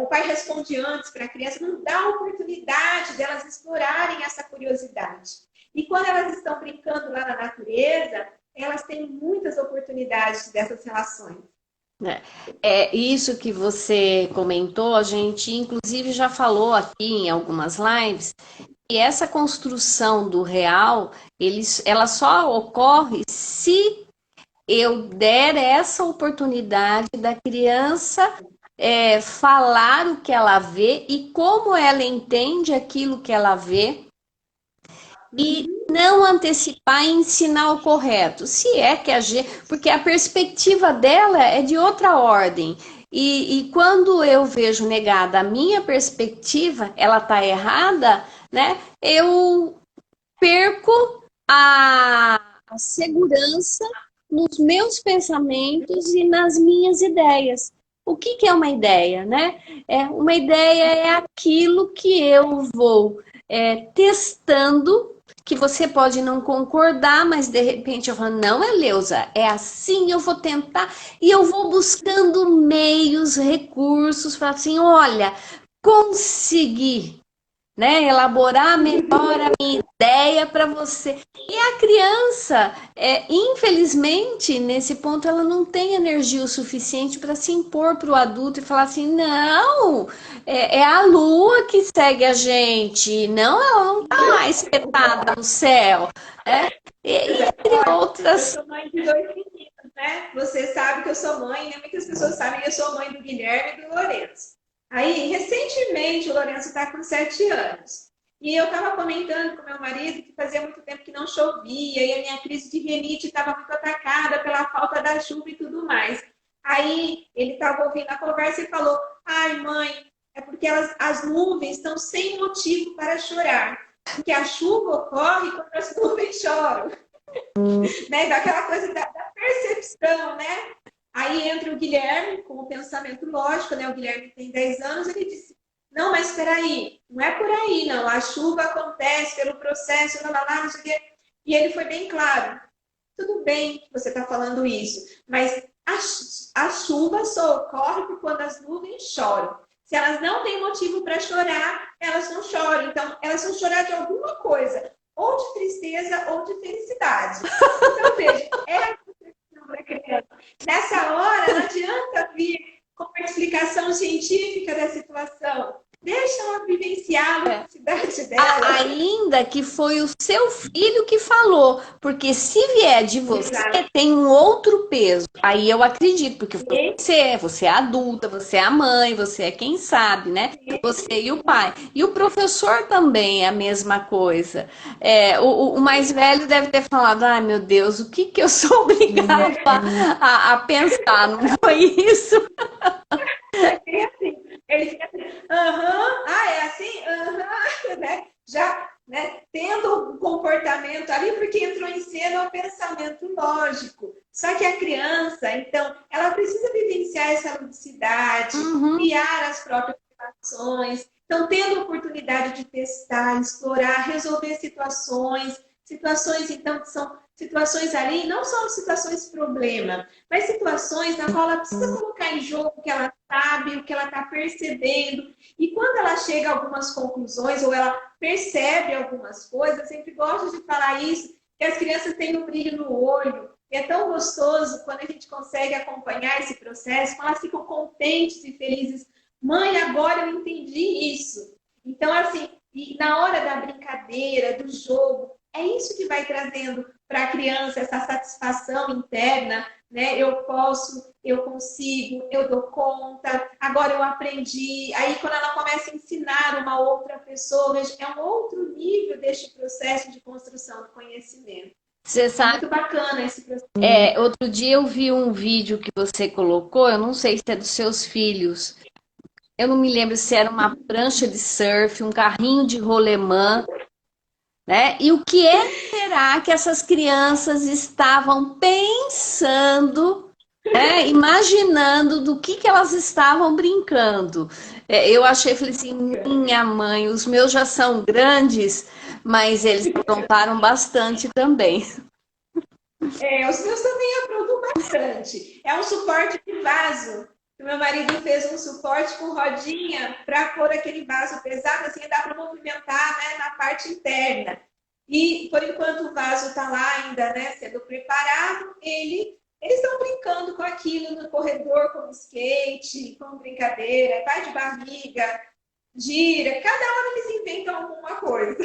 o pai responde antes para a criança, não dá a oportunidade delas explorarem essa curiosidade. E quando elas estão brincando lá na natureza, elas têm muitas oportunidades dessas relações. É isso que você comentou, a gente inclusive já falou aqui em algumas lives, e essa construção do real, ela só ocorre se eu der essa oportunidade da criança falar o que ela vê e como ela entende aquilo que ela vê, e não antecipar e ensinar o correto. Se é que a gente. Porque a perspectiva dela é de outra ordem. E quando eu vejo negada a minha perspectiva, ela está errada, né? Eu perco a segurança nos meus pensamentos e nas minhas ideias. O que é uma ideia, né? Uma ideia é aquilo que eu vou testando, que você pode não concordar, mas de repente eu falo, não, Eleusa, é assim, eu vou tentar, e eu vou buscando meios, recursos, para assim, olha, consegui, né, elaborar melhor a minha ideia para você. E a criança, infelizmente, nesse ponto, ela não tem energia o suficiente para se impor para o adulto e falar assim, não, é a lua que segue a gente, não, ela não está lá espetada no céu. Entre outras. Eu sou mãe de 2 meninos, né? Você sabe que eu sou mãe, né? Muitas pessoas sabem que eu sou mãe do Guilherme e do Lourenço. Aí, recentemente, o Lourenço está com 7 anos. E eu estava comentando com meu marido que fazia muito tempo que não chovia, e a minha crise de rinite estava muito atacada pela falta da chuva e tudo mais. Aí, ele estava ouvindo a conversa e falou, ai, mãe, é porque as nuvens estão sem motivo para chorar. Porque a chuva ocorre quando as nuvens choram. Né? Daquela coisa da percepção, né? Aí entra o Guilherme com o pensamento lógico, né? O Guilherme tem 10 anos, ele disse, não, mas espera aí, não é por aí, não. A chuva acontece pelo processo, não sei o quê. E ele foi bem claro. Tudo bem que você está falando isso, mas a chuva só ocorre por quando as nuvens choram. Se elas não têm motivo para chorar, elas não choram. Então, elas vão chorar de alguma coisa, ou de tristeza ou de felicidade. Então, veja, a concepção da criança. Nessa hora, não adianta vir com uma explicação científica da situação. Deixa ela vivenciar a ludicidade dela. Ainda que foi o seu filho que falou, porque se vier de você, Exato. tem um outro peso. Aí eu acredito, porque foi você é adulta, você é a mãe, você é quem sabe, né? Você e o pai. E o professor também é a mesma coisa. O mais velho deve ter falado: ai meu Deus, o que que eu sou obrigado a pensar? Não foi isso? É assim, ele fica assim, aham, ah, é assim? Aham, né? Já, né, tendo um comportamento ali, porque entrou em cena o pensamento lógico. Só que a criança, então, ela precisa vivenciar essa ludicidade, Uhum. criar as próprias relações, então, tendo oportunidade de testar, explorar, resolver situações, então, que são situações ali, não são situações problema, mas situações na qual ela precisa colocar em jogo o que ela sabe, o que ela está percebendo. E quando ela chega a algumas conclusões ou ela percebe algumas coisas, eu sempre gosto de falar isso, que as crianças têm um brilho no olho. E é tão gostoso quando a gente consegue acompanhar esse processo, quando elas ficam contentes e felizes. Mãe, agora eu entendi isso. Então, assim, e na hora da brincadeira, do jogo, é isso que vai trazendo para a criança essa satisfação interna, né? Eu posso, eu consigo, eu dou conta, agora eu aprendi. Aí, quando ela começa a ensinar uma outra pessoa, é um outro nível deste processo de construção do conhecimento. Você É sabe, muito bacana esse processo. outro dia eu vi um vídeo que você colocou, eu não sei se é dos seus filhos. Eu não me lembro se era uma prancha de surf, um carrinho de rolemã, né? E o que será que essas crianças estavam pensando, né? Imaginando do que elas estavam brincando. Eu achei, falei assim, minha mãe, os meus já são grandes, mas eles aprontaram bastante também. Os meus também aprontam bastante. É um suporte de vaso. O meu marido fez um suporte com rodinha para pôr aquele vaso pesado, assim dá para movimentar, né, na parte interna. E por enquanto o vaso está lá ainda, né, sendo preparado, eles estão brincando com aquilo no corredor, com skate, com brincadeira, vai de barriga, gira. Cada hora eles inventam alguma coisa.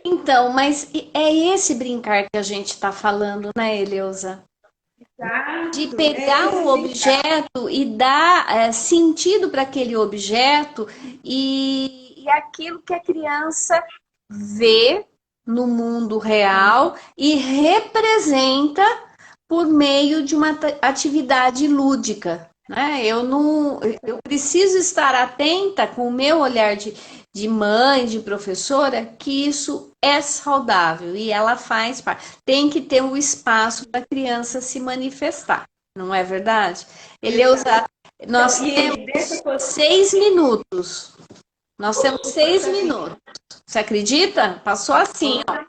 Então, mas é esse brincar que a gente está falando, né, Eleusa? De Exato, é pegar esse um brincar. objeto e dar sentido para aquele objeto e aquilo que a criança vê no mundo real e representa por meio de uma atividade lúdica. Né? Eu não, eu preciso estar atenta com o meu olhar de mãe, de professora, que isso é saudável e ela faz parte. Tem que ter um espaço para a criança se manifestar, não é verdade? Exato. Eleusa, nós Então, temos e dessa 6 minutos. Nós temos o 6 minutos. Você acredita? Passou assim, ó.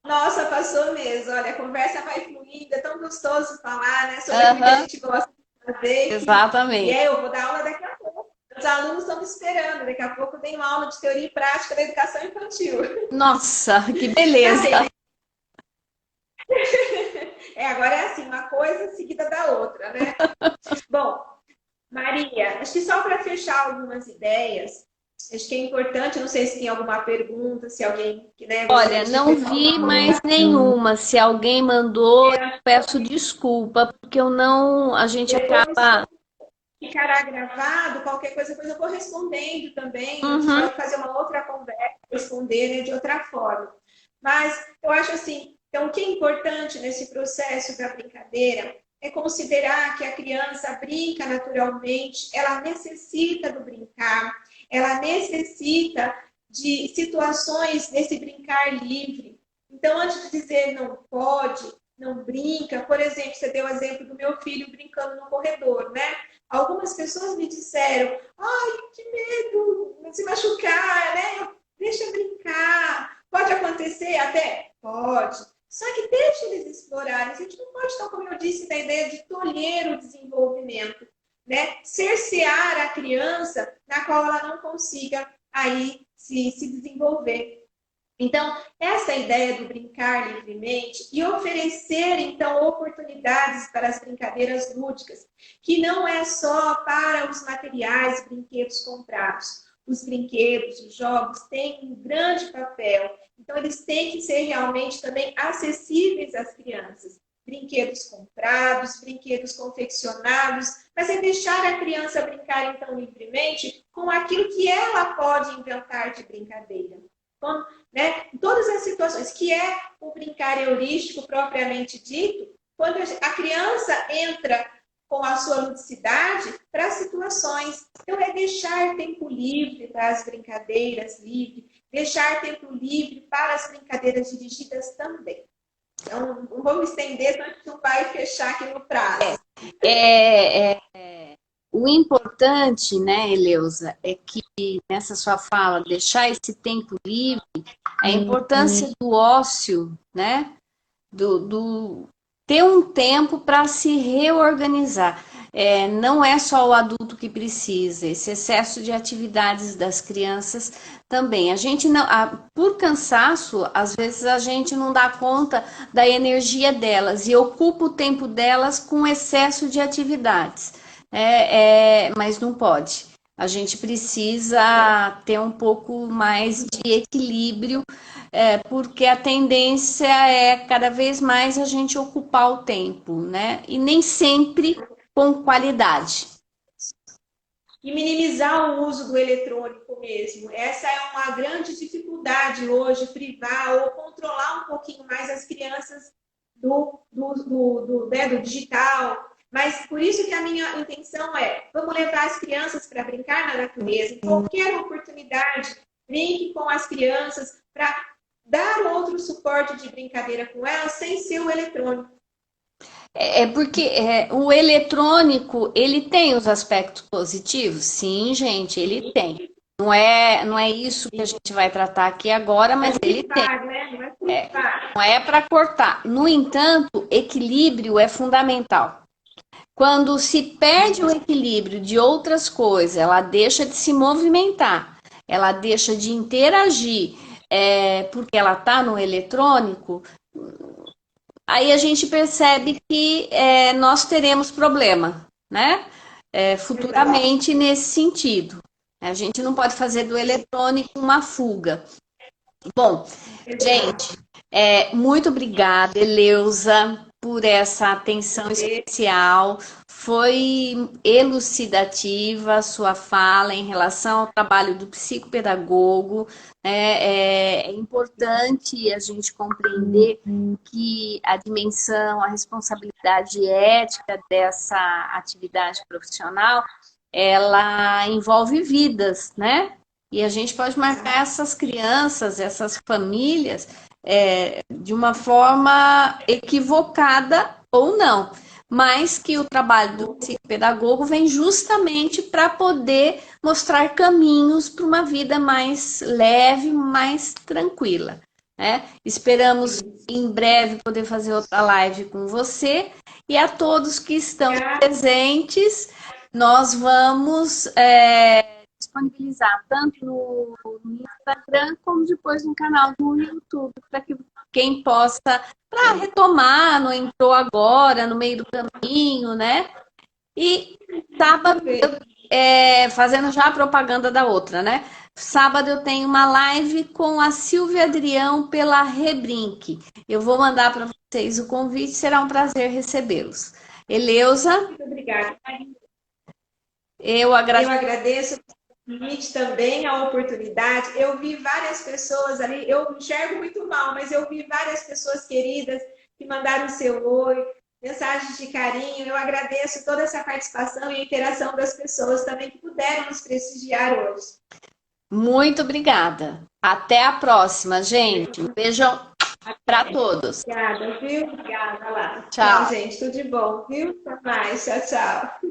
Nossa, passou mesmo. Olha, a conversa vai fluindo, é tão gostoso falar, né, sobre aquilo que a Uhum, gente gosta de fazer. exatamente. Eu vou dar aula daqui a pouco. Os alunos estão me esperando. Daqui a pouco eu tenho uma aula de teoria e prática da educação infantil. Nossa, que Ai, beleza. agora é assim, uma coisa seguida da outra, né? Bom, Maria, acho que só para fechar algumas ideias, acho que é importante, não sei se tem alguma pergunta, se alguém, né, gostaria Olha, de não fazer vi alguma mais colocação. nenhuma. Se alguém mandou, eu peço desculpa, porque eu não, a gente Depois acaba. ficará gravado, qualquer coisa, depois eu vou respondendo também. A gente Uhum. pode fazer uma outra conversa, responder, né, de outra forma. Mas eu acho assim, então o que é importante nesse processo da brincadeira é considerar que a criança brinca naturalmente, ela necessita do brincar, ela necessita de situações desse brincar livre. Então, antes de dizer não pode, não brinca, por exemplo, você deu o exemplo do meu filho brincando no corredor, né? Algumas pessoas me disseram, ai, que medo de se machucar, né? Deixa brincar. Pode acontecer até? Pode. Só que deixa eles explorarem. A gente não pode, então, como eu disse, da ideia de tolher o desenvolvimento, né? Cercear a criança na qual ela não consiga aí se desenvolver. Então, essa ideia do brincar livremente e oferecer, então, oportunidades para as brincadeiras lúdicas, que não é só para os materiais, brinquedos comprados. os brinquedos, os jogos têm um grande papel. Então, eles têm que ser realmente também acessíveis às crianças. Brinquedos comprados, brinquedos confeccionados, mas é deixar a criança brincar, então, livremente com aquilo que ela pode inventar de brincadeira. Então, né, em todas as situações, que é o brincar heurístico propriamente dito, quando a criança entra com a sua ludicidade para as situações. Então, é deixar tempo livre para as brincadeiras livres, deixar tempo livre para as brincadeiras dirigidas também. Então, não vamos estender, senão a gente não vai fechar aqui no prazo. O importante, né, Eleusa, é que nessa sua fala, deixar esse tempo livre, a importância do ócio, né, ter um tempo para se reorganizar. Não é só o adulto que precisa, esse excesso de atividades das crianças também. A gente não, por cansaço, às vezes a gente não dá conta da energia delas e ocupa o tempo delas com excesso de atividades. Mas não pode. A gente precisa ter um pouco mais de equilíbrio, porque a tendência é cada vez mais a gente ocupar o tempo, né? E nem sempre com qualidade. E minimizar o uso do eletrônico mesmo. Essa é uma grande dificuldade hoje, privar ou controlar um pouquinho mais as crianças do digital. Mas por isso que a minha intenção vamos levar as crianças para brincar na natureza. Em qualquer oportunidade, brinque com as crianças para dar outro suporte de brincadeira com elas sem ser o eletrônico. Porque o eletrônico, ele tem os aspectos positivos? Sim, gente, ele tem. Não é isso que a gente vai tratar aqui agora, mas ele tem. Né? Não é para cortar. No entanto, equilíbrio é fundamental. Quando se perde o equilíbrio de outras coisas, ela deixa de se movimentar, ela deixa de interagir, porque ela está no eletrônico, aí a gente percebe que nós teremos problema, né? Futuramente nesse sentido. A gente não pode fazer do eletrônico uma fuga. Bom, gente, muito obrigada, Eleusa, por essa atenção especial. Foi elucidativa a sua fala em relação ao trabalho do psicopedagogo. É importante a gente compreender que a dimensão, a responsabilidade ética dessa atividade profissional, ela envolve vidas, né? E a gente pode marcar essas crianças, essas famílias, de uma forma equivocada ou não. Mas que o trabalho do psicopedagogo vem justamente para poder mostrar caminhos para uma vida mais leve, mais tranquila. Né? Esperamos em breve poder fazer outra live com você. E a todos que estão presentes, nós vamos disponibilizar tanto no Instagram como depois no canal do YouTube, para que quem possa, para retomar, não entrou agora, no meio do caminho, né? E sábado, fazendo já a propaganda da outra, né? Sábado eu tenho uma live com a Silvia Adrião pela Rebrinque. Eu vou mandar para vocês o convite, será um prazer recebê-los. Eleusa? Muito obrigada. Eu agradeço também a oportunidade. Eu vi várias pessoas ali, eu enxergo muito mal, mas eu vi várias pessoas queridas que mandaram seu oi, mensagens de carinho. Eu agradeço toda essa participação e a interação das pessoas também que puderam nos prestigiar hoje. Muito obrigada. Até a próxima, gente. Um beijão para todos. Obrigada, viu? Obrigada lá. Tchau, gente. Tudo de bom, viu? Até mais. Tchau, tchau.